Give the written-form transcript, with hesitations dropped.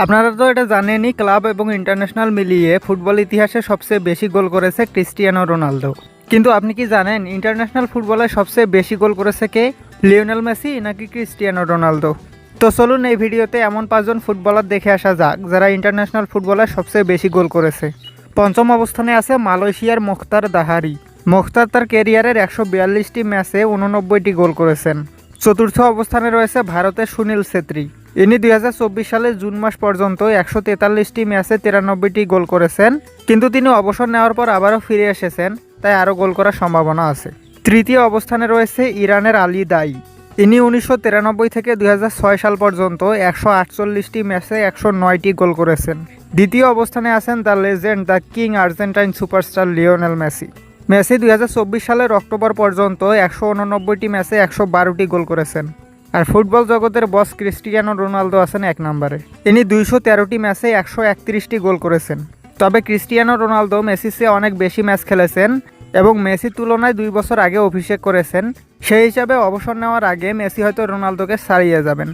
আপনারা তো এটা জানেনই, ক্লাব এবং ইন্টারন্যাশনাল মিলিয়ে ফুটবল ইতিহাসে সবচেয়ে বেশি গোল করেছে ক্রিস্টিয়ানো রোনালদো। কিন্তু আপনি কি জানেন ইন্টারন্যাশনাল ফুটবলে সবচেয়ে বেশি গোল করেছে কে? লিওনেল মেসি নাকি ক্রিস্টিয়ানো রোনালদো? তো চলুন এই ভিডিওতে এমন 5জন ফুটবলার দেখে আসা যাক যারা ইন্টারন্যাশনাল ফুটবলে সবচেয়ে বেশি গোল করেছে। পঞ্চম অবস্থানে আছে মালয়েশিয়ার মোখতার দাহারি। মোখতার তার ক্যারিয়ারের 142টি ম্যাচে 89টি গোল করেছেন। চতুর্থ অবস্থানে রয়েছে ভারতের সুনীল ছেত্রী। ইনি 2024 সালের জুন মাস পর্যন্ত 143টি ম্যাচে 93টি গোল করেছেন, কিন্তু তিনি অবসর নেওয়ার পর আবারও ফিরে এসেছেন, তাই আরও গোল করার সম্ভাবনা আছে। তৃতীয় অবস্থানে রয়েছে ইরানের আলী দাই। ইনি 1993 থেকে 2006 সাল পর্যন্ত 148টি ম্যাচে 109টি গোল করেছেন। দ্বিতীয় অবস্থানে আছেন the legend, the king, Argentine superstar Lionel Messi. Messi 2024 সালের অক্টোবর পর্যন্ত 189টি ম্যাচে 112টি গোল করেছেন। আর ফুটবল জগতের বস ক্রিস্টিয়ানো রোনালদো আছেন 1 নম্বরে। ইনি 213টি ম্যাচে 131টি গোল করেছেন। তবে ক্রিস্টিয়ানো রোনালদো মেসির চেয়ে অনেক বেশি ম্যাচ খেলেছেন এবং মেসির তুলনায় 2 বছর আগে অভিষেক করেছেন। সেই হিসাবে অবসর নেওয়ার আগে মেসি হয়তো রোনালদোকে ছাড়িয়ে যাবেন।